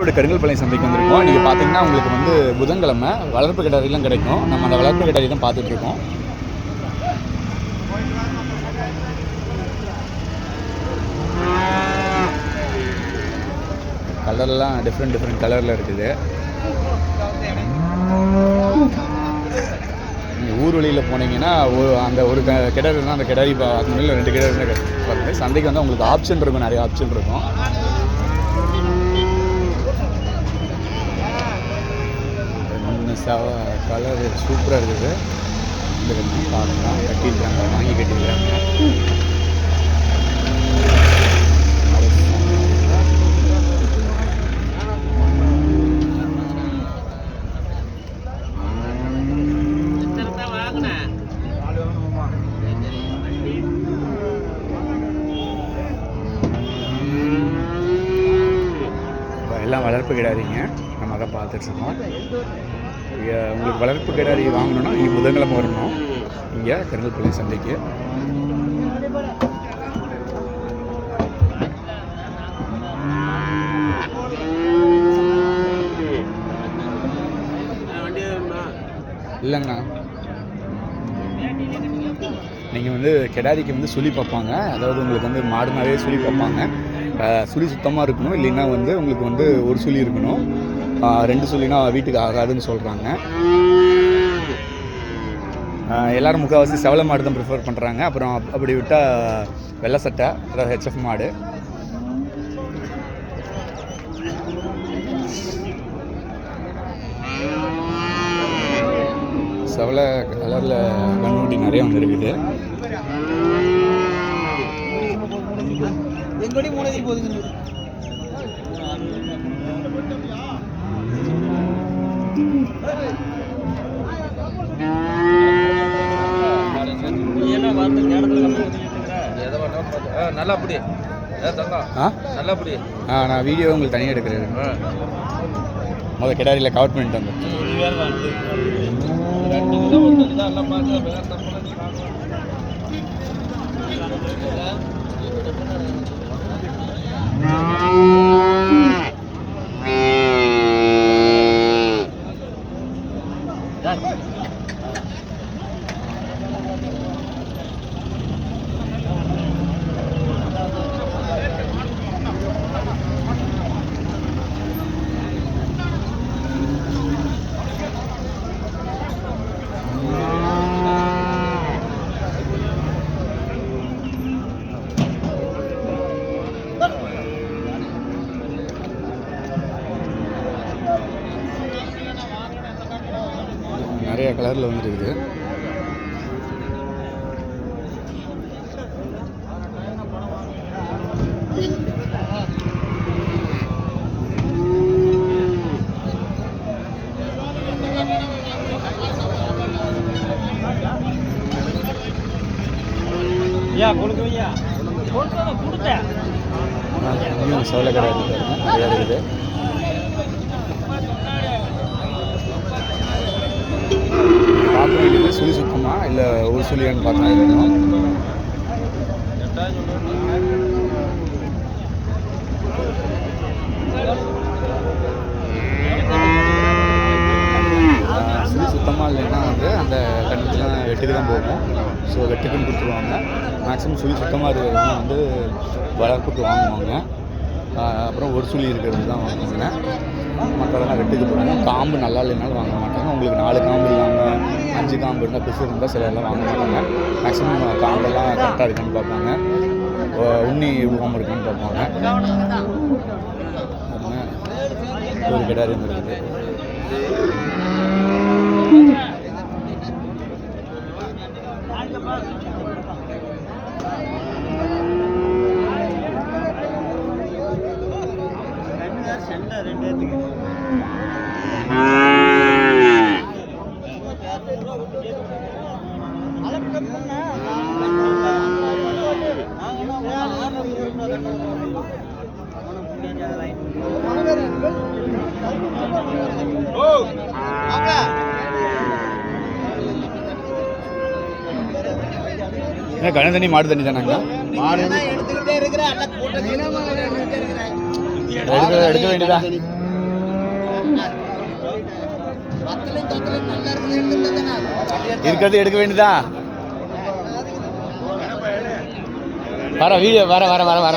கருங்கல்பாளையம் சந்தைக்கு வந்திருக்கோம். நீங்கள் பார்த்தீங்கன்னா உங்களுக்கு வந்து புதன்கிழமை வளர்ப்பு கிடாரிலாம் கிடைக்கும். நம்ம அந்த வளர்ப்பு கிடாரி தான் பார்த்துட்ருக்கோம். கலர்லாம் டிஃப்ரெண்ட் கலரில் இருக்குது. நீங்கள் ஊர் வழியில் போனீங்கன்னா அந்த ஒரு கிடாரி தான், அந்த கிடாரி அது மேலே 2 கிடாரி தான் வருது. சந்தைக்கு வந்து உங்களுக்கு ஆப்ஷன் இருக்கும், நிறைய ஆப்ஷன் இருக்கும். கலர் சூப்பராக இருக்குது. இந்த கண்ணு பார்க்கலாம், கட்டியிருக்காங்க, வாங்கி கட்டியிருக்காங்க. எல்லாம் வளர்ப்பு கிடாரிங்க, நம்ம அதை பார்த்துட்ருக்கோம். உங்களுக்கு வளர்ப்பு கிடாரி வாங்கணுன்னா இங்கே புதன்கிழமை வரணும், இங்கே கருங்கல்பாளையம் சந்தைக்கு. இல்லைங்கண்ணா, நீங்கள் வந்து கிடாரிக்கு வந்து சுழி பார்ப்பாங்க. அதாவது உங்களுக்கு வந்து மாடுனாவே சுழி பார்ப்பாங்க. சுழி சுத்தமாக இருக்கணும், இல்லைன்னா வந்து உங்களுக்கு வந்து ஒரு சுழி இருக்கணும். 2 சுழினா வீட்டுக்கு ஆகாதுன்னு சொல்கிறாங்க. எல்லோரும் முக்கால்வாசி செவலை மாடு தான் ப்ரிஃபர் பண்ணுறாங்க. அப்புறம் அப்படி விட்டால் வெள்ளை சட்டை, அதாவது ஹெச்எஃப் மாடு. செவலை கலரில் கண்ணுக்குட்டி நிறைய ஒன்று இருக்குது. நான் வீடியோ உங்களுக்கு தனியாக எடுக்கிறேன். முதல் கிடாரியில் கவர் பண்ணிட்டு வந்தேன். நிறைய கலரில் வந்துருக்குது. சோலை கடை இருக்குது. பார்க்க வேண்டியது சுழி சுத்தமா இல்லை ஒரு சுழியான்னு பார்த்தா வேணும். சுழி சுத்தமாக இல்லைன்னா வந்து அந்த கண்ணுக்குலாம் வெட்டுக்கு தான் போகும். ஸோ வெட்டுக்குன்னு கொடுத்துருவாங்க. மேக்ஸிமம் சுழி சுத்தமாக இருக்கிறது வந்து வளர்ப்புக்கு வாங்குவாங்க. அப்புறம் ஒரு சுழி இருக்கிறது தான் வாங்குவாங்க. மற்றதெல்லாம் வெட்டுக்கு போடுவோம். காம்பு நல்லா இல்லைனாலும் வாங்க மாட்டாங்க. உங்களுக்கு 4 காம்பு இல்லாமல் 5 காம்பு இருந்தால் பிசு இருந்தால் சில எல்லாம் வாங்க மாட்டாங்க. மேக்ஸிமம் காம்பெல்லாம் கரெக்டாக இருக்குன்னு பார்ப்பாங்க. உண்ணி விழுவாமல் இருக்குன்னு பார்ப்பாங்க. ஒரு கிடாரி இருக்குது. கண தண்ணி மாடு தண்ணி தானாங்க? எடுக்க வேண்டியதா? இருக்கிறது எடுக்க வேண்டியதா. வர வீடியோ வர வர வர வர